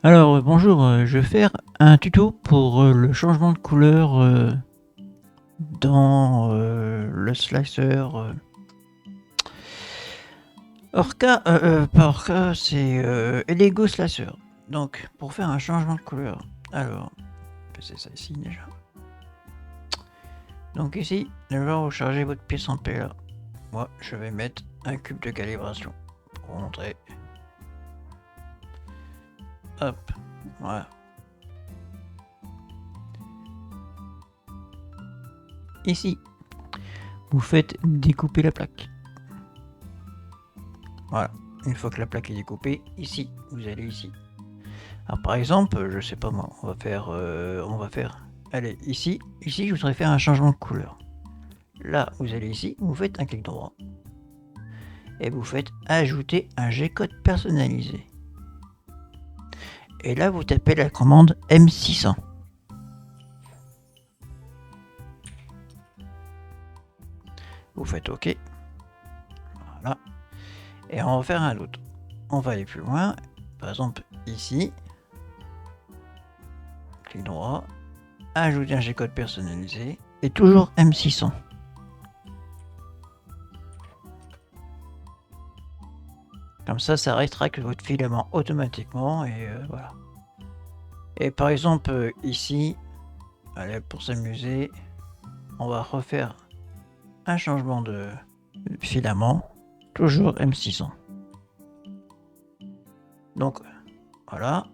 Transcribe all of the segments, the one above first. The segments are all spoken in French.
Bonjour, je vais faire un tuto pour le changement de couleur dans le slicer Orca, pas Orca, c'est Lego Slicer. Donc, pour faire un changement de couleur, c'est ça ici déjà. Donc ici, déjà vous chargez votre pièce en P là. Moi, je vais mettre un cube de calibration pour montrer. Hop, voilà. Ici, vous faites découper la plaque. Voilà, une fois que la plaque est découpée, ici, vous allez ici. Alors par exemple, je sais pas moi, on va faire, allez, ici, je voudrais faire un changement de couleur. Là, vous allez ici, vous faites un clic droit. Et vous faites ajouter un G-code personnalisé. Et là, vous tapez la commande M600. Vous faites OK. Voilà. Et on va faire un autre. On va aller plus loin. Par exemple, ici. Clic droit. Ajouter un G-code personnalisé. Et toujours M600. Comme ça rétracte votre filament automatiquement et voilà. Et par exemple, ici, allez, pour s'amuser, on va refaire un changement de filament, toujours M600. Donc voilà,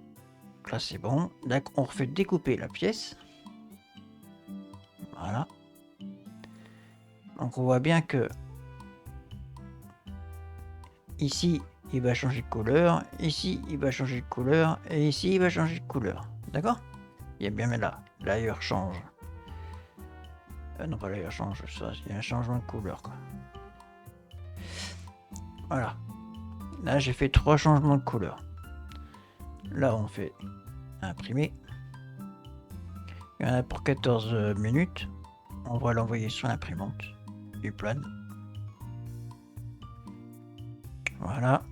là c'est bon. Là on refait découper la pièce. Voilà. Donc on voit bien que ici il va changer de couleur, ici il va changer de couleur et ici il va changer de couleur. D'accord? Il y a bien là, l'ailleurs change. Non pas l'ailleurs change, ça, il y a un changement de couleur quoi. Voilà. Là j'ai fait 3 changements de couleur. Là on fait imprimer. Il y en a pour 14 minutes. On va l'envoyer sur l'imprimante du plan. Voilà.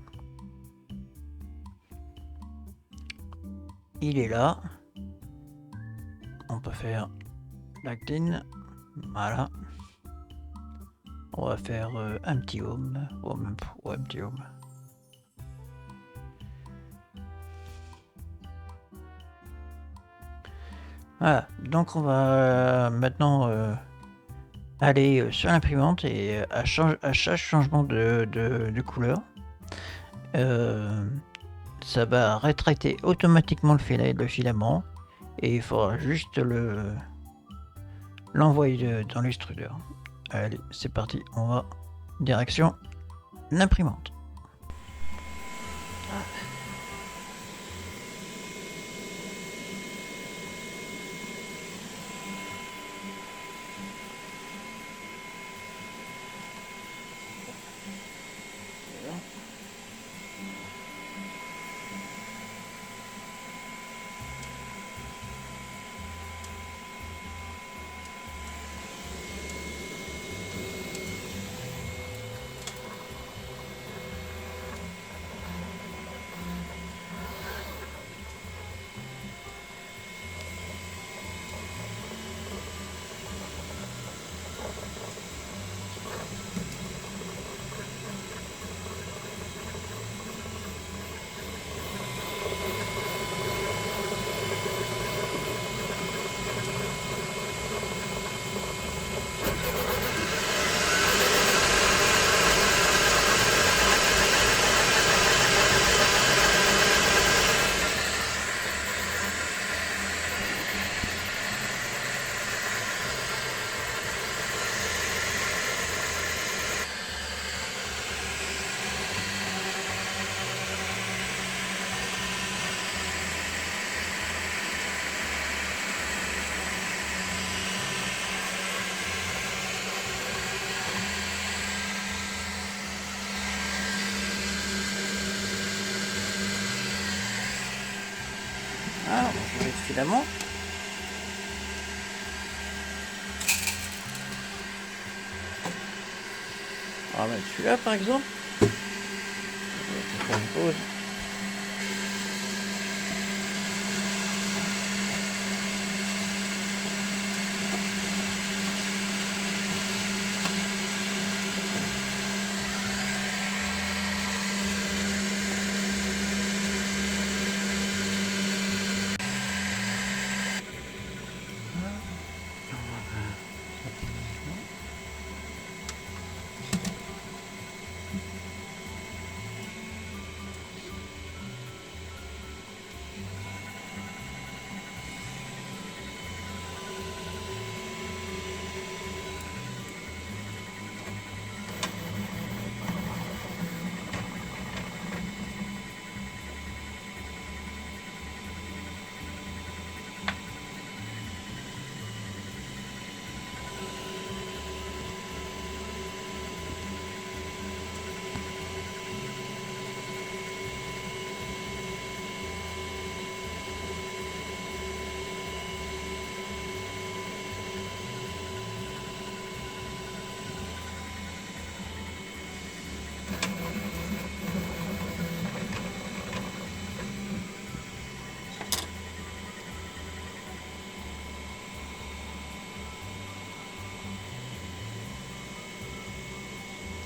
Il est là. On peut faire l'actine. Voilà. On va faire un petit home. Un petit home. Voilà. Donc on va maintenant aller sur l'imprimante et à chaque changement de couleur, ça va rétracter automatiquement le filament et il faudra juste l'envoyer dans l'extrudeur. Allez, c'est parti, on va direction l'imprimante. Ah, on va changer de filament. On va mettre celui-là par exemple. On va faire une pause.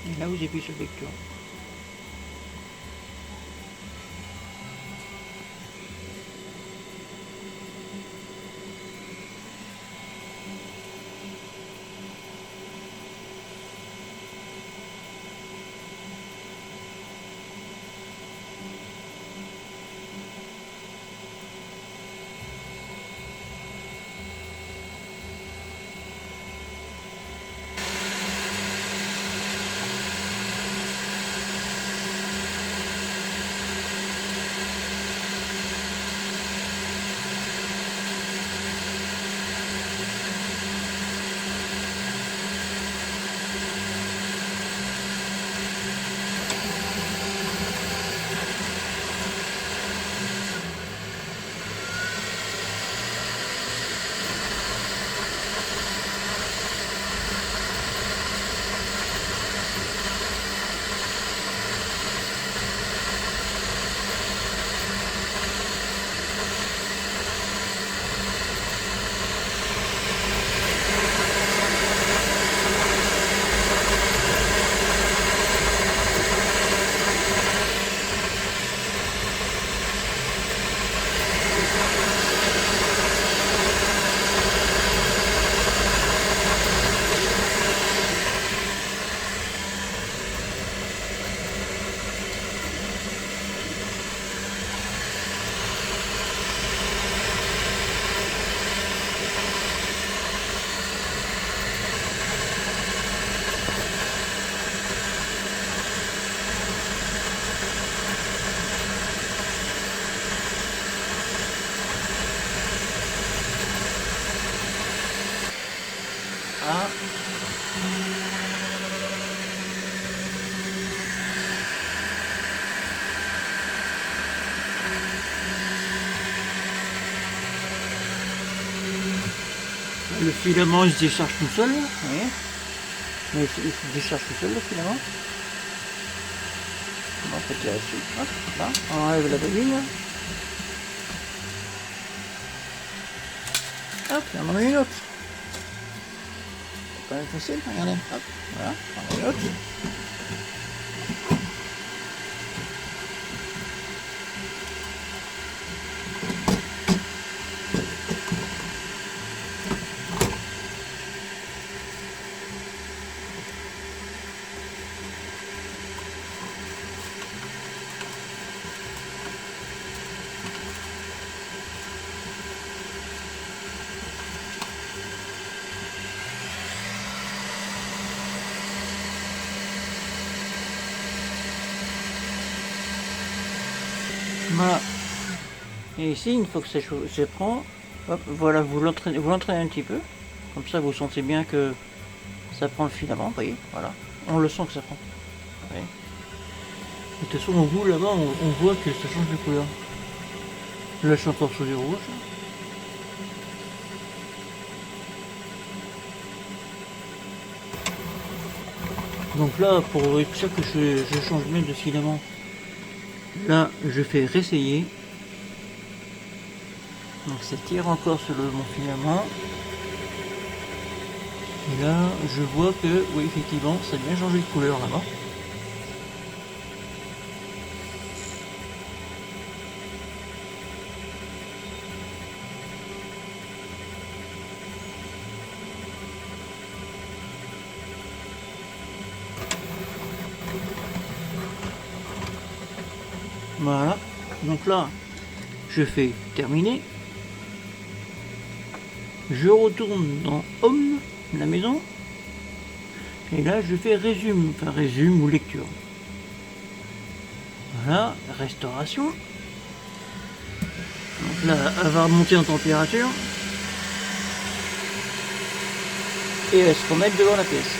Et là vous appuyez sur lecture. Ah. Le filament il se décharge tout seul, là. Oui. Mais il se décharge tout seul le filament. On va tirer dessus. Hop, là, on enlève la bobine. Hop, il y en a une autre. C'est pas facile, regardez. Hop, voilà, on en a une autre. Voilà. Et ici, une fois que c'est prend, hop, voilà, vous l'entraînez un petit peu. Comme ça, vous sentez bien que ça prend le filament, vous voyez, voilà. On le sent que ça prend. Vous voyez. De toute façon, au bout là-bas, on voit que ça change de couleur. Là, je suis encore sur du rouge. Donc là, pour être sûr que je change bien de filament, là, je fais réessayer. Donc ça tire encore sur mon filament. Et là, je vois que, oui, effectivement, ça a bien changé de couleur là-bas. Voilà. Donc là, je fais terminer. Je retourne dans Home, la maison. Et là, je fais résume, enfin résume ou lecture. Voilà, restauration. Donc là, elle va remonter en température. Et elle va se remettre devant la pièce.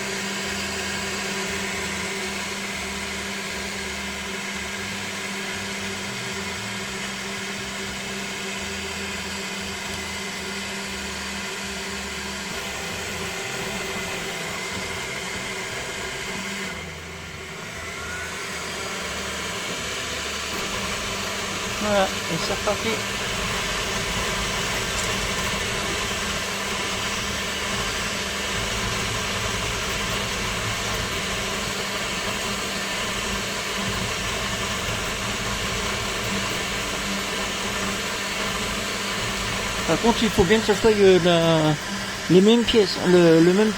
Voilà, et c'est reparti. Par contre, il faut bien que ça soit les mêmes pièces, le même.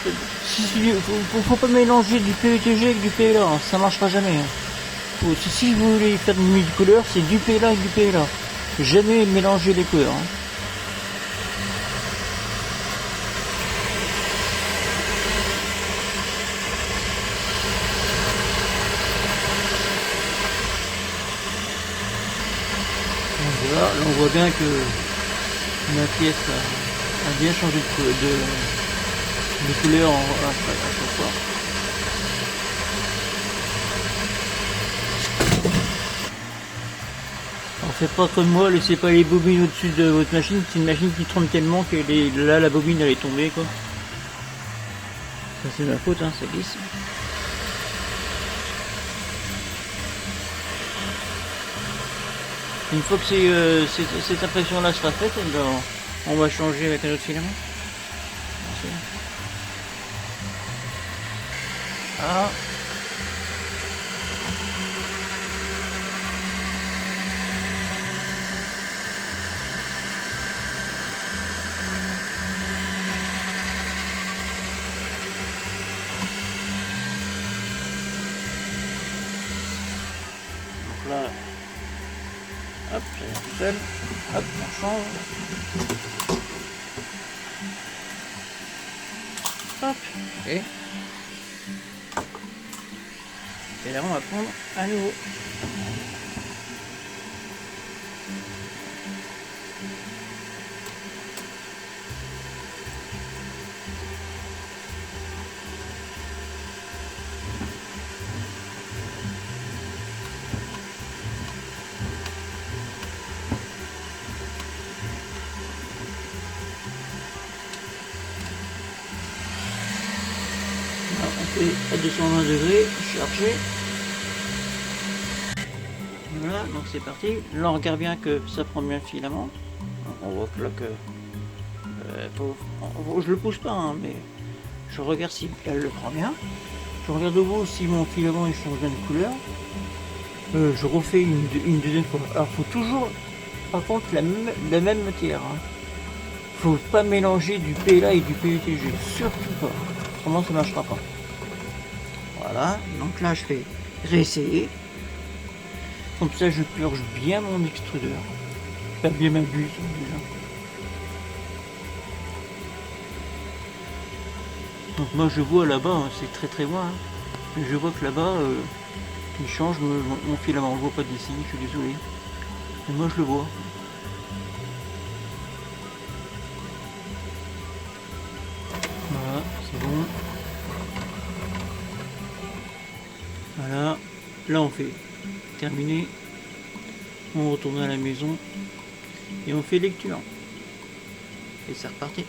Faut pas mélanger du PETG avec du PLA, hein, ça marchera jamais. Hein. Si vous voulez faire une nuit de couleur, c'est du PLA avec du PLA. Jamais mélanger les couleurs. Hein. Voilà, là on voit bien que ma pièce a bien changé de couleur à chaque fois. Alors faites pas comme moi, laissez pas les bobines au-dessus de votre machine, c'est une machine qui tremble tellement que là la bobine elle est tombée quoi. Ça c'est ma faute, hein, ça glisse. Une fois que cette impression là sera faite, ben, on va changer avec un autre filament. Ah. Donc là, hop, ça vient tout seul. Hop, on change. Hop, et là on va prendre à nouveau. On fait à 220 degrés, chargé. Voilà, donc c'est parti. Là on regarde bien que ça prend bien le filament. On voit que là que je le pousse pas, hein, mais je regarde si elle le prend bien. Je regarde au bout si mon filament il change bien de couleur. Je refais une deuxième fois. Alors faut toujours, par contre, la même matière. Hein. Faut pas mélanger du PLA et du PETG, surtout pas. Autrement ça marchera pas. Voilà, donc là je fais réessayer. Comme ça je purge bien mon extrudeur. Pas bien ma buse déjà. Donc moi je vois là-bas, hein, c'est très loin. Hein. Je vois que là-bas, il change mon filament. On le voit pas d'ici, je suis désolé. Mais moi je le vois. Voilà, c'est bon. Voilà, là on fait terminé. On retourne à la maison et on fait lecture. Et c'est reparti.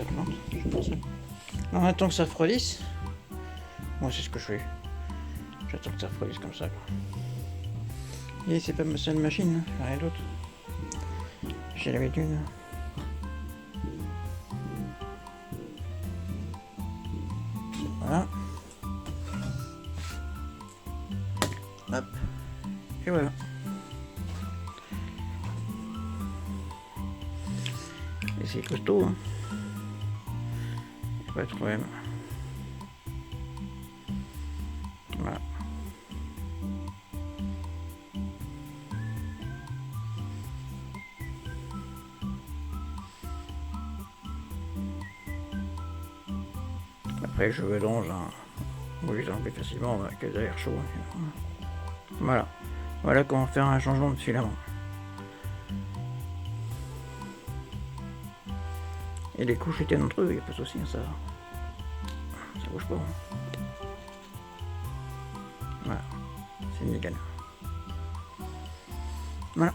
augmente, je pense. On attend que ça refroidisse. Moi, c'est ce que je fais. J'attends que ça refroidisse comme ça. Et c'est pas ma seule machine, hein. Rien d'autre. J'ai l'habitude. Voilà. Hop. Et voilà. Et c'est costaud, hein. Pas de problème. Voilà. Après, les cheveux longs, vous les enlevez facilement avec l'air chaud. Voilà. Voilà comment faire un changement de filament. Et les couches étaient entre eux, il n'y a pas de souci, ça bouge pas. Voilà, c'est nickel. Voilà.